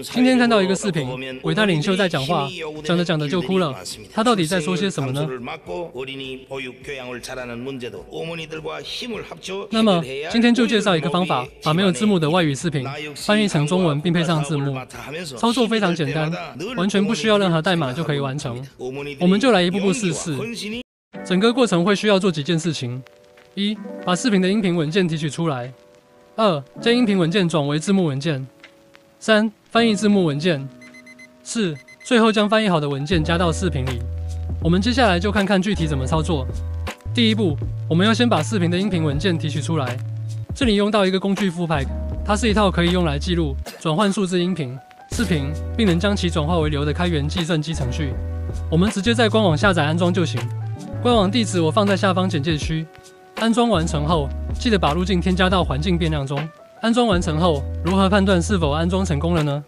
今天看到一个视频，伟大领袖在讲话，讲着讲着就哭了。他到底在说些什么呢？那么今天就介绍一个方法，把没有字幕的外语视频翻译成中文，并配上字幕。操作非常简单，完全不需要任何代码就可以完成。我们就来一步步试试。整个过程会需要做几件事情：一、把视频的音频文件提取出来；二、将音频文件转为字幕文件；三、翻译字幕文件；四、最后将翻译好的文件加到视频里。我们接下来就看看具体怎么操作。第一步，我们要先把视频的音频文件提取出来。这里用到一个工具 Fullpack， 它是一套可以用来记录、转换数字音频、视频，并能将其转化为流的开源计算机程序。我们直接在官网下载安装就行。官网地址我放在下方简介区。安装完成后，记得把路径添加到环境变量中。安装完成后，如何判断是否安装成功了呢？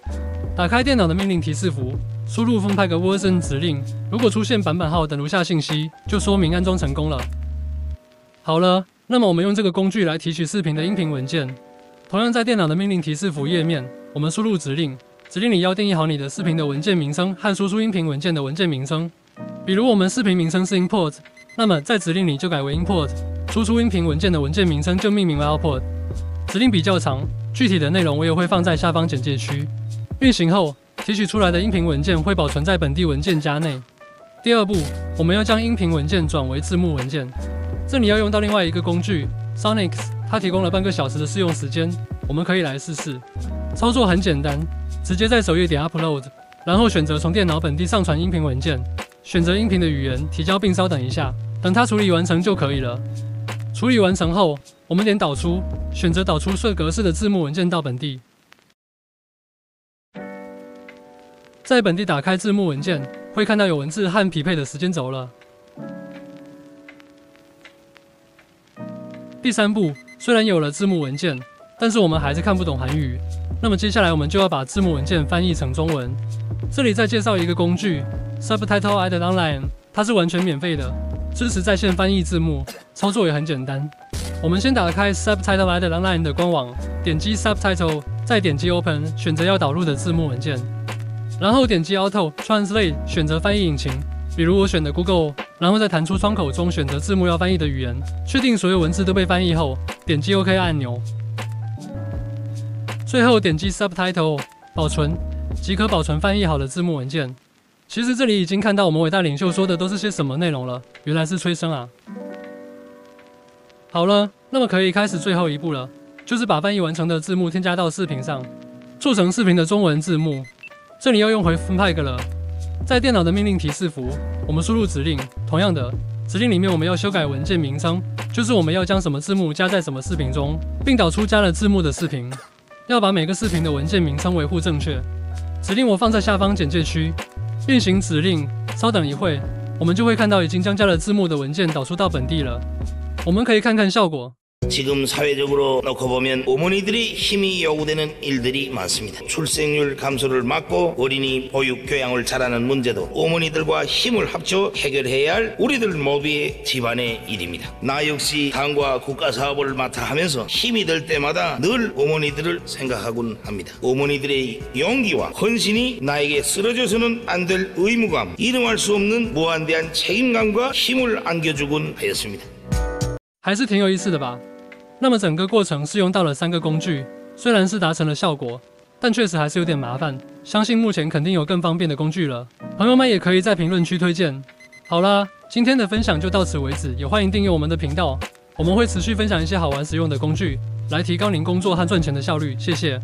打开电脑的命令提示符，输入 Fullpack version 指令，如果出现版本号等如下信息，就说明安装成功了。好了，那么我们用这个工具来提取视频的音频文件。同样在电脑的命令提示符页面，我们输入指令，指令里要定义好你的视频的文件名称和输出音频文件的文件名称。比如我们视频名称是 import， 那么在指令里就改为 import， 输出音频文件的文件名称就命名为 output。指令比较长，具体的内容我也会放在下方简介区。运行后，提取出来的音频文件会保存在本地文件夹内。第二步，我们要将音频文件转为字幕文件。这里要用到另外一个工具 Sonix， 它提供了半个小时的试用时间，我们可以来试试。操作很简单，直接在首页点 Upload， 然后选择从电脑本地上传音频文件，选择音频的语言，提交并稍等一下，等它处理完成就可以了。处理完成后，我们点导出，选择导出顺格式的字幕文件到本地。在本地打开字幕文件，会看到有文字和匹配的时间轴了。第三步，虽然有了字幕文件，但是我们还是看不懂韩语。那么接下来我们就要把字幕文件翻译成中文。这里再介绍一个工具 Subtitle Edit Online， 它是完全免费的，支持在线翻译字幕，操作也很简单。我们先打开 Subtitle Edit Online 的官网，点击 Subtitle， 再点击 Open， 选择要导入的字幕文件，然后点击 Auto Translate， 选择翻译引擎，比如我选的 Google， 然后在弹出窗口中选择字幕要翻译的语言，确定所有文字都被翻译后，点击 OK 按钮，最后点击 Subtitle 保存，即可保存翻译好的字幕文件。其实这里已经看到我们伟大领袖说的都是些什么内容了，原来是催生啊。好了，那么可以开始最后一步了，就是把翻译完成的字幕添加到视频上，做成视频的中文字幕。这里要用回 Fullpack 了，在电脑的命令提示符，我们输入指令，同样的，指令里面我们要修改文件名称，就是我们要将什么字幕加在什么视频中，并导出加了字幕的视频，要把每个视频的文件名称维护正确。指令我放在下方简介区，运行指令，稍等一会，我们就会看到已经将加了字幕的文件导出到本地了。我们可以看看效果。 지금 사회적으로 놓고 보면 어머니들이 힘이 요구되는 일들이 많습니다. 출생률 감소를 막고 어린이 보육 교양을 잘하는 문제도 어머니들과 힘을 합쳐 해결해야 할 우리들 모두의 집안의 일입니다. 나 역시 당과 국가 사업을 맡아 하면서 힘이 들 때마다 늘 어머니들을 생각하곤 합니다. 어머니들의 용기와 헌신이 나에게 쓰러져서는 안 될 의무감, 이름할 수 없는 무한대한 책임감과 힘을 안겨주곤 하였습니다. 还是挺有意思的吧？那么整个过程是用到了3个工具，虽然是达成了效果，但确实还是有点麻烦。相信目前肯定有更方便的工具了，朋友们也可以在评论区推荐。好啦，今天的分享就到此为止，也欢迎订阅我们的频道，我们会持续分享一些好玩实用的工具，来提高您工作和赚钱的效率。谢谢。